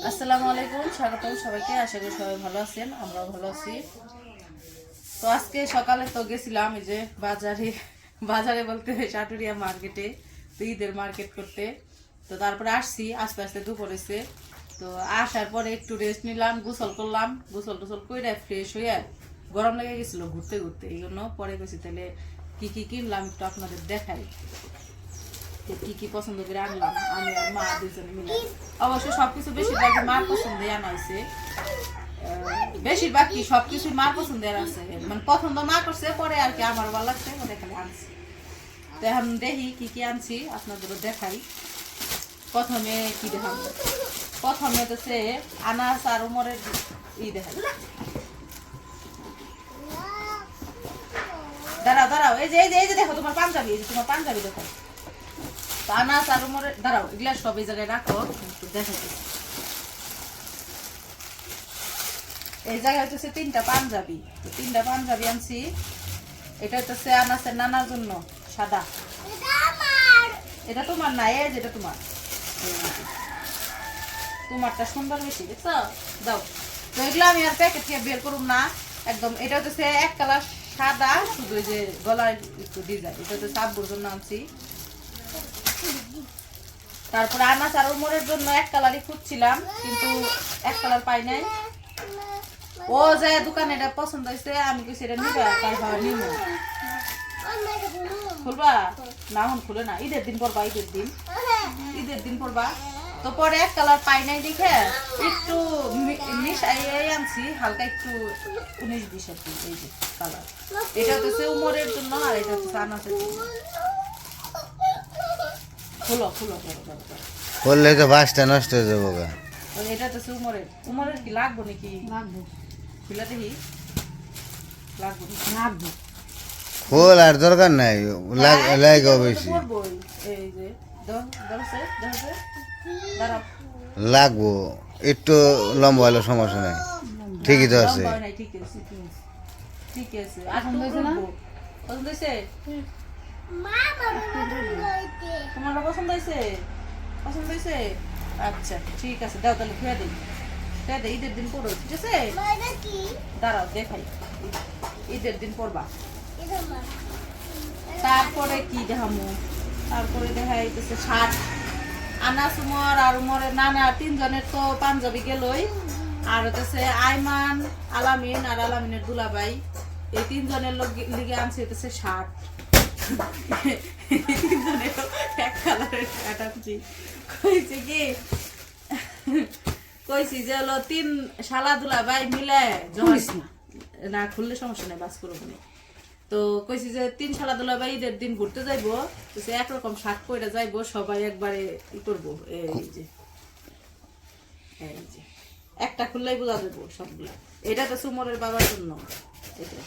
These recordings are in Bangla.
আসসালামু আলাইকুম, স্বাগতম সবাইকে। আশা করি সবাই ভালো আছেন, আমরাও ভালো আছি। তো আজকে সকালে তো গেছিলাম এই যে বাজারে, বাজারে বলতে চাটুরিয়া মার্কেটে, তো ঈদের মার্কেট করতে। তো তারপরে আসছি, আস্তে আস্তে দুপুর হয়েছে। তো আসার পরে একটু রেস্ট নিলাম, গোসল করলাম, গোসল টোসল করে ফ্রেশ হয়ে গরম লেগে গেছিলো ঘুরতে ঘুরতে, এই জন্য পরে গেছি। তাহলে কি কি কিনলাম একটু আপনাদের দেখাই, কি কি পছন্দ করে আনলাম আমি আর মা দুজনে মিলে। অবশ্য সবকিছু বেশিরভাগ মার পছন্দে আনা হয়েছে, বেশিরভাগ কি সবকিছু মার পছন্দের আছে, মানে পছন্দ মা করছে, পরে আর কি আমার ভালো লাগছে ওটা খালি আনছি। তো এখন দেখি কি কি আনছি আপনাদেরও দেখাই। প্রথমে কি দেখাম, প্রথমে তো সে আনাস আর উমরের দেখাই। দাঁড়াও দাঁড়াও, এই যে এই যে এই যে দেখো তোমার পাঞ্জাবি, এই যে তোমার পাঞ্জাবি দেখো। আনাস আর উমরের, দাঁড়াও এগুলা সব এই জায়গায় রাখো, একটু দেখাচ্ছি। এই জায়গায় হচ্ছে তিনটা পাঞ্জাবি, তো তিনটা পাঞ্জাবি আনছি। এটা হচ্ছে আনাসের নানার জন্য সাদা, এটা তোমার না, এই যেটা তোমার, তোমারটা সুন্দর বেশি দেখছো, দাও। তো এগুলো আমি আর প্যাকেট থেকে বের করুম না একদম। এটা হচ্ছে এক কালার সাদা, শুধু যে গলায় একটু ডিজাইন, এটা হচ্ছে সাব্বুর জন্য আনছি। তারপরে আনাস আর উমরের জন্য এক কালারই খুঁজছিলাম, কিন্তু এক কালার পাই নাই। ও যায় দোকানে, এটা পছন্দ হয়েছে, আমি কইছি এটা নিবা, তারপর নিব। খুলবা না, এখন খুলে না, ঈদের দিন পরবা, ঈদের দিন, ঈদের দিন পরবা। তো পরে এক কালার পাই নাই দেখে একটু মিশাই আনছি, হালকা একটু 19-20 আর কি। এই যে কালার, এটা হচ্ছে উমরের জন্য আর এটা হচ্ছে আনাসের জন্য। খুলো খুলো, করলে তো বাসটা নষ্ট হয়ে যাবো গা। এটা তো উমরের, উমরের কি লাগবো নাকি? লাগবো, খুলে দেখি, লাগবো লাগবো। খোল আর দরকার নাই, লাগবে বেশি। এই যে দাঁড়াও, লাগবো একটু লম্বা হলে সমস্যা নাই, ঠিকই তো আছে। ঠিক আছে ঠিক আছে। আর পছন্দ হয়েছে, তোমার পছন্দ হয়েছে, পছন্দ হয়েছে, আচ্ছা ঠিক আছে, দাও তাহলে খুঁয়ে দিই, খুঁয়ে দিই, ঈদের দিন পড়ো, ঠিক আছে। দাঁড়াও দেখাই, ঈদের দিন পড়বা। তারপরে কি দেখামু, তারপরে দেখা যাইতেছে শার্ট। আনাস উমর আর উমরের নানা তিনজনের তো পাঞ্জাবি গেলই, আর হচ্ছে আইমান, আলামিন আর আলামিনের দুলাভাই, এই তিনজনের লিগে আনছে হইতেছে শার্ট। তিনজনের এক কালারের শার্ট আনছি। কইছে কি, কইছি যে হলো তিন শালা দুলাভাই মিলে না, খুললে সমস্যা নেই, বাস করবো না। তো কইছি যে তিন শালা দুলাভাই ঈদের দিন ঘুরতে যাইবো, তো সে একরকম শার্ট পরে যাইবো, সবাই একবারে ই করবো। এই যে এই যে একটা খুললেই বোঝা যাবো সবগুলা। এটা তো সুমরের বাবার জন্য এটা,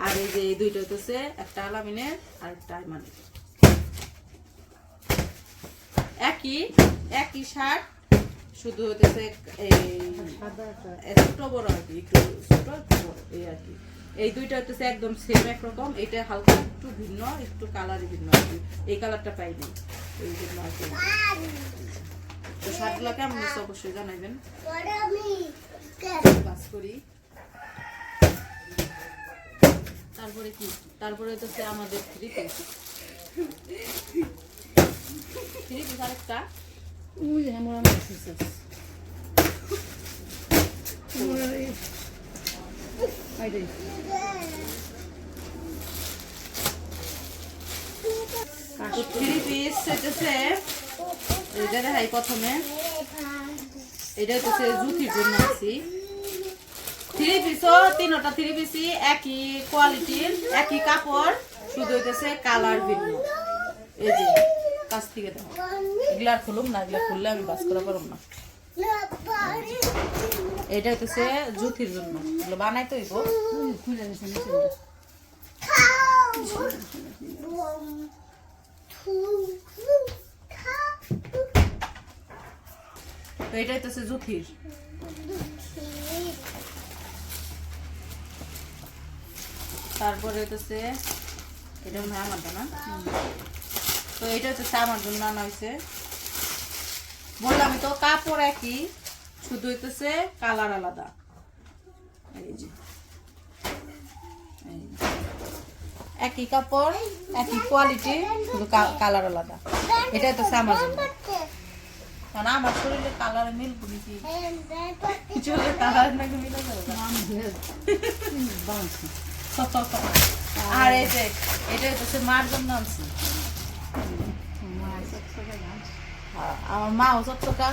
আর এই যে এই দুইটা হইতেছে একটা আলামিনের আর একটা আইমানের, একই একই শার্ট, শুধু হইতেছে এই ছোট বড় আর কি, একটু ছোট একটু বড়, এই আর কি। এই দুইটা হচ্ছে একদম সেম একরকম, এটা হালকা একটু ভিন্ন, একটু কালারই ভিন্ন আর কি। এই কালারটা পাইনি, এই জন্য আর কি। তো শার্টগুলো কেমন হচ্ছে অবশ্যই জানাইবেন। বাস করি। তারপরে কি, তারপরে হচ্ছে আমাদের থ্রি পিস, থ্রি পিস আরেকটা থ্রি পিস হচ্ছে, এটা দেখাই প্রথমে। এটা হচ্ছে জুতির জন্য আছি থ্রি পিসও, তিনটা থ্রি পিসই একই কোয়ালিটির, একই কাপড়, শুধু হইতেছে কালার ভিন্ন। এই যে কাছ থেকে দেখো, এগুলা খুলুম না, এগুলা খুললে আমি বাস করা পারব না। এটা হইতেছে জুতির জন্য, এগুলো বানাইতে হইব। তো এটা হইতেছে জুতির। তারপরে হইতেছে এটা মনে হয় আমারটা না, তো এটা হচ্ছে আমার জন্য আনা হয়েছে। বললাম তো কাপড় একই, শুধু হইতেছে কালার আলাদা। এই যে একই কাপড় একই কোয়ালিটি, শুধু কালার আলাদা। এটা হইতেছে আমার জন্য, কারণ আমার শরীরে কালারে মিল বুঝি চলে কালার নাকি মিলে যাবে। আর এই যে এটা হচ্ছে মার জন্য আনছি। আমার মাও চকচকা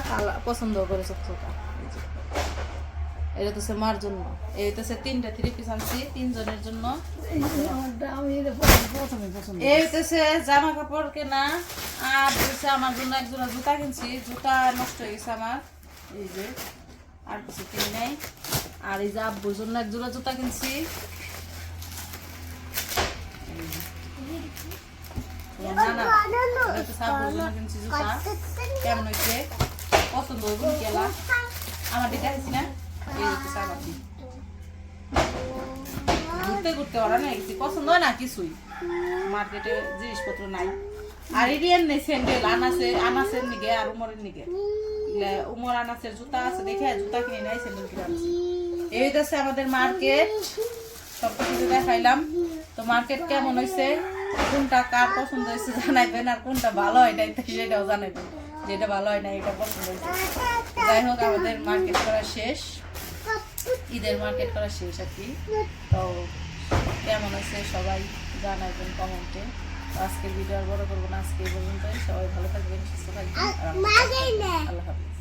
পছন্দ করে চকচকা। এটা হচ্ছে মার জন্য। এই হচ্ছে 3টা 3 পিস আনছি 3 জনের জন্য। এই হচ্ছে জামা কাপড় কেনা। আর হচ্ছে আমার জন্য একজোড়া জুতা কিনছি, জুতা নষ্ট হয়ে গেছে আমার, এই যে আর কিছু কিনি নাই। আর এই যে আব্বুর জন্য একজোড়া জুতা কিনছি। কেমন হয়েছে পছন্দ হইব গেলা আমার দিকে আসছি না। এই হচ্ছে আমার দিক ঘুরতে ঘুরতে ওরা না গেছি, পছন্দ হয় না কিছুই, মার্কেটে জিনিসপত্র নাই। আর এরিয়ান নেই স্যান্ডেল আনাসের নিগে আর উমরের নিগে, উমর আনাসের জুতা আছে দেখে জুতা কিনে নাই, স্যান্ডেল কিনে আনছি। এই হচ্ছে আমাদের মার্কেট, সব কিছু দেখাইলাম। তো মার্কেট কেমন হয়েছে, কোনটা কার পছন্দ হয়েছে জানাইবেন, আর কোনটা ভালো হয় নাই সেটাও জানাইবেন, যেটা ভালো হয় না এটা পছন্দ হয়েছে। যাই হোক আমাদের মার্কেট করা শেষ, ঈদের মার্কেট করা শেষ আর কি। তো কেমন হয়েছে সবাই জানাইবেন কমেন্টে। আজকের ভিডিও আর বড় করবো না, আজকে এই পর্যন্তই। সবাই ভালো থাকবেন, সুস্থ থাকবেন, আল্লাহ হাফেজ।